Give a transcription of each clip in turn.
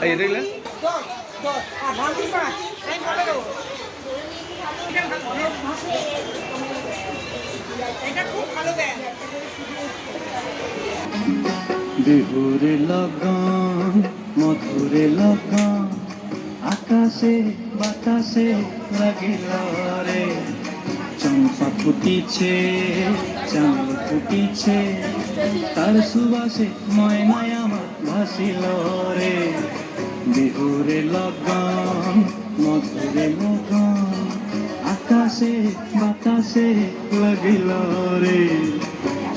এই দেখলেন বিহুরে লগন মধুরে লগন আকাশে বাতাসে লাগিল রে চম্পা ফুটিছে চাঁদ ফুটিছে তার সুবাসে ময়নায় আমার ভাসিল রে বিহুরে লগন মধুরে লগন আকাশে বাতাসে লাগিল রে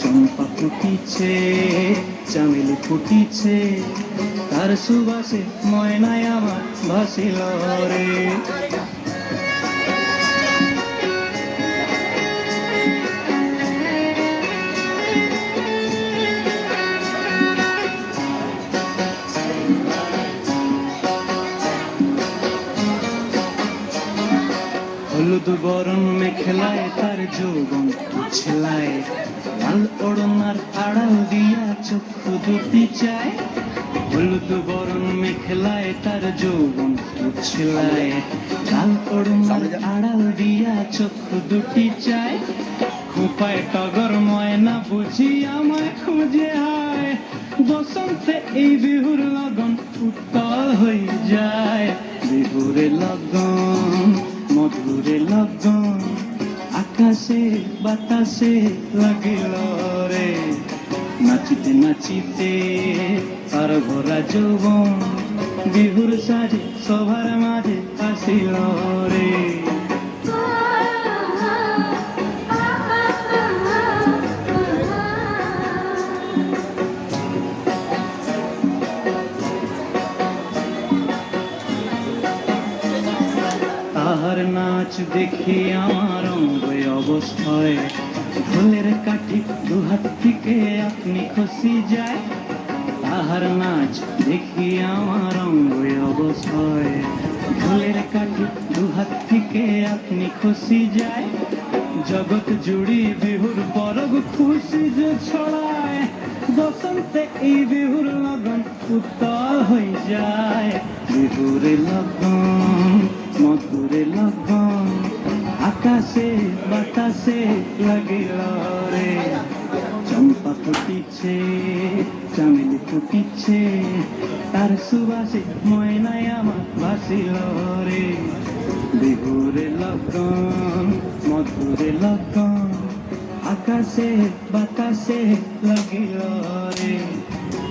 চম্পা ফুটিছে চামেলি ফুটিছে তার সুবাসে ময়নায় আমার ভাসিল রে হলুদ বরণ মেখলায় তার যৌবন উছলায় লাল ওড়নার আড়াল দিয়া চক্ষু দুটি চায় হলুদ বরণ মেখলায় তার যৌবন উছলায় লাল ওড়নার আড়াল দিয়া চক্ষু দুটি চায় খোপায় টগর ময়না বুঝি আমায় খুঁজে আয় বসন্তে এই বিহুর লগন উত্তল হয়ে যায় বিহুরে লগন মধুরে লগন আকাশে বাতাসে লাগিল রে নাচিতে নাচিতে আর ভরা যৌবন বিহুর সাজে সবার মাঝে আসিল রে তাহার নাচ দেখি আমার অঙ্গ অবস্থায় ঢোলের কাঠি দুহাত থেকে আপনি খসি যায় তাহার নাচ দেখি আমার অঙ্গ অবস্থায় ঢোলের কাঠি দুহাত থেকে আপনি খসি যায় জগৎ জুড়ি বিহুর পরব খুশি যে ছড়ায় বসন্তে এই বিহুর লগন উত্তল হয়ে যায় বিহুরে লগন মধুরে লগন আকাশে বাতাসে লাগিল রে চম্পা ফুটিছে চামেলি ফুটিছে তার সুবাসে ময়নায় আমার ভাসিল রে বিহুরে লগন মধুরে লগন আকাশে বাতাসে লাগিল রে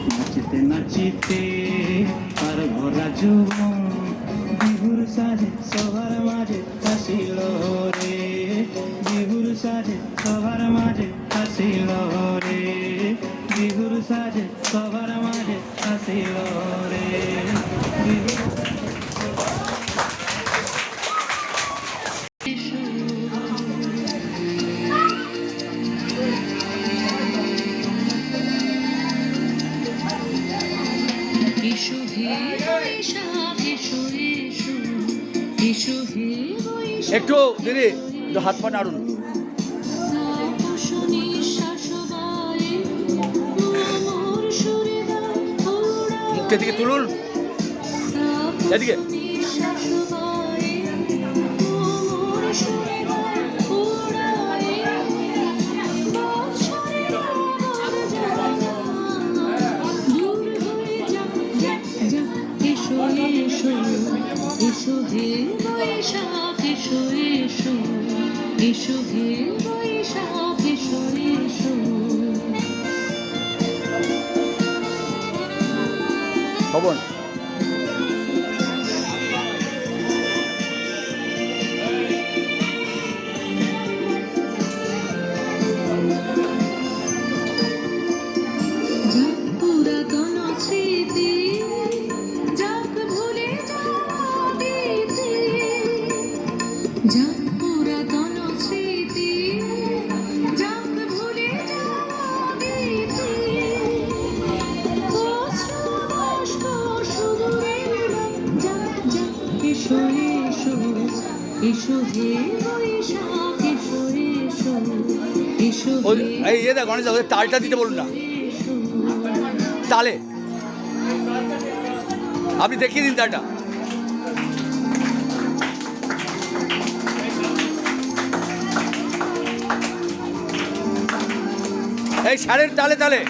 নাচিতে নাচিতে আর ভরা যৌবন বিহুর সাজে সবার মাঝে আসিল রে বিহুর সাজে সবার মাঝে আসিল রে বিহুর সাজে সবার মাঝে আসিল রে একটু দিদি হাত পা নাড়ুন মুখটা দিকে তুলুন এদিকে এসো হে বৈশাখ এসো এসো এসো হে বৈশাখ এসো এসো খবর এই দেখ গণেশ দা তালটা দিতে বলুন না তালে আপনি দেখিয়ে দিন তাটা। এই সারের তালে তালে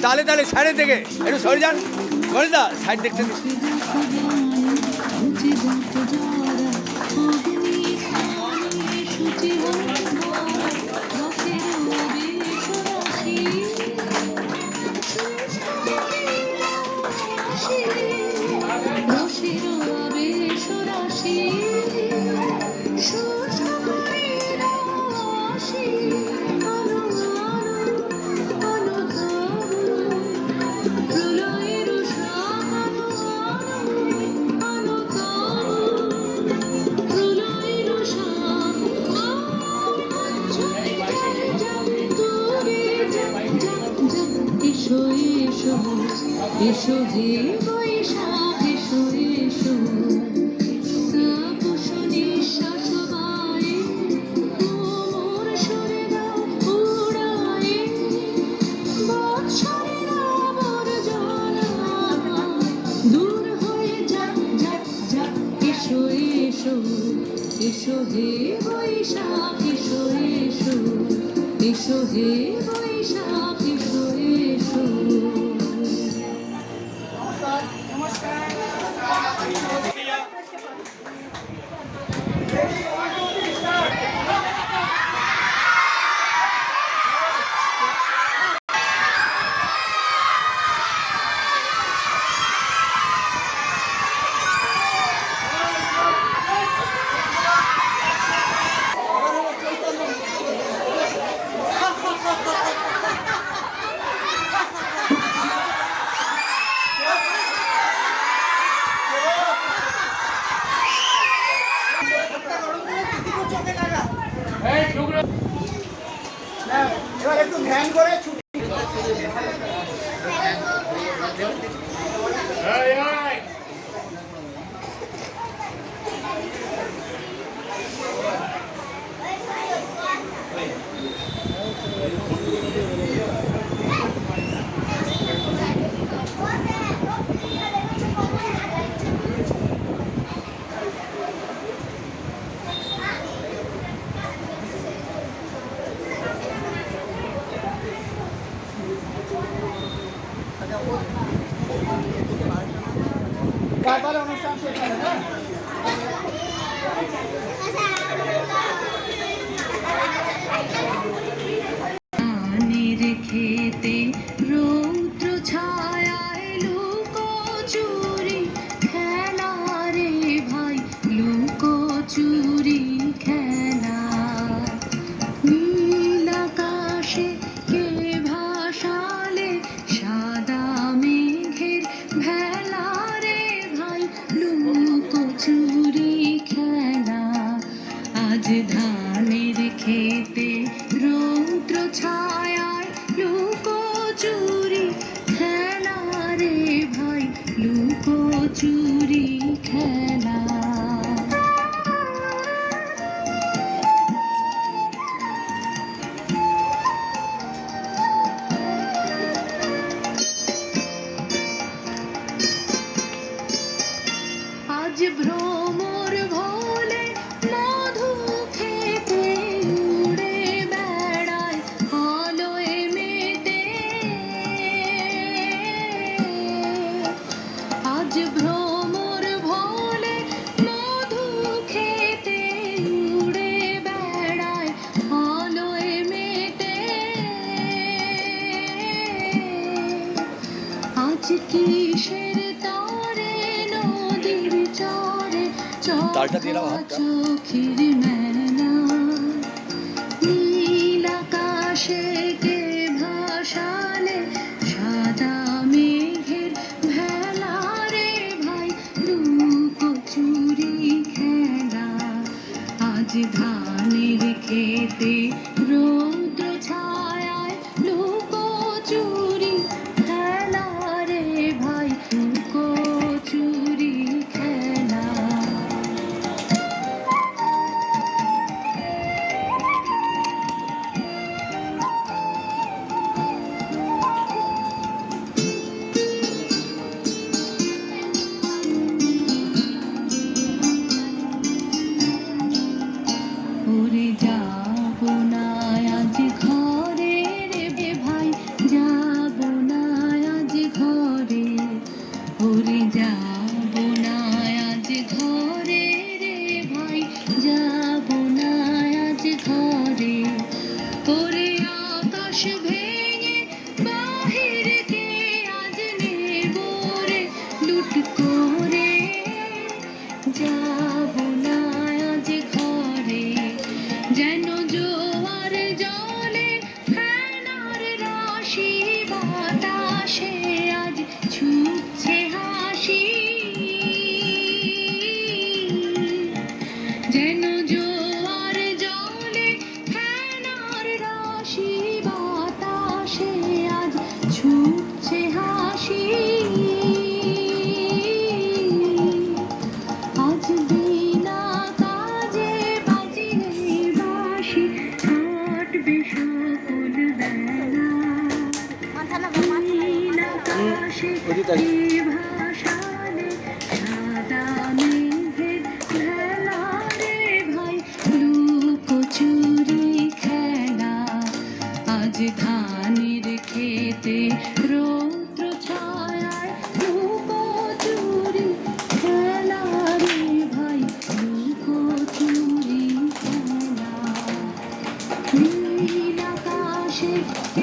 তালে তালে সাইডের দিকে একটু সরে যান। গণেশদা সাইড দেখতে দিন। এসো হে বৈশাখ এসো এসো তাপস নিঃশ্বাস বায়ে মোর সুরে দাও উড়ায়ে বৎসরের আবর্জনা দূর হয়ে যাক যাক যাক এসো এসো এসো হে বৈশাখ এসো এসো এসো হে বৈশাখ এসো এসো। এবার একটু ধ্যান করে অনুষ্ঠান শেষ হবে। ধানের খেতে রৌদ্র ছায়ায় লুকোচুরি খেলা রে ভাই লুকোচুরি খেলা নীল আকাশে কে ভাসালে সাদা মেঘের ভেলা রে ভাই লুকোচুরি খেলা আজ ধানের খেতে রৌদ্র ছায়ায় লুকোচুরি খেলা রে ভাই লুকোচুরি খেলা। আজ ভ্রমর ভোলে মধু খেতে উড়ে বেড়ায় আলোয় মেতে আজ ভ্রমর ভোলে মধু খেতে উড়ে বেড়ায় আলোয় মেতে আজ কিসের তারে নদীর চরে তালটা দিয়ে দাও হাতটা। চোখের মেলা নীল আকাশে কে ভাসালে সাদা মেঘের ভেলা রে ভাই লুকোচুরি খেলা আজ ধানের খেতে রৌদ্র ছায়ায় লুকোচুরি খেলা রে ভাই লুকোচুরি খেলা। যাব না আজ ঘরে রে ভাই, যাব না আজ ঘরে। ওরে আকাশ ভেঙে বাহিরকে আজ নেব রে লুট করে, যাব না আজ ঘরে। যেন জোয়ার জলে ফেনার রাশি, বাতাসে আজ ছুটছে হাসি। যেন জোয়ার জলে ফেনার রাশি, বাতাসে আজ ছুটছে হাসি। আজ বিনা কাজে বাজিলে বাঁশি, কাটবে সকল বেলা। নীল আকাশে এ ভাসালে সাদা মেঘের ভেলা রে ভাই, লুকোচুরি খেলা। আজ ধানের খেতে রৌদ্র ছায়ায় লুকোচুরি খেলা রে ভাই, লুকোচুরি খেলা। নীল আকাশে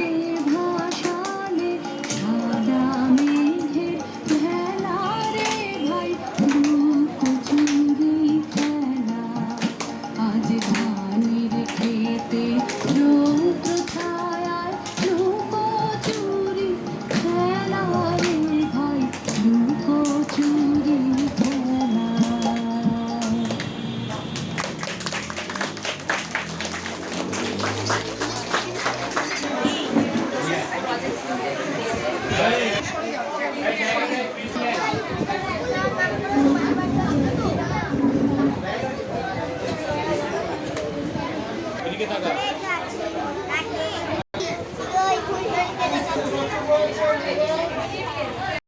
এ ভাসালে সাদা মেঘের ভেলা রে ভাই, লুকোচুরি খেলা। আজ ধানের খেতে রৌদ্র ছায়ায় লুকোচুরি খেলা রে ভাই, লুকোচুরি খেলা।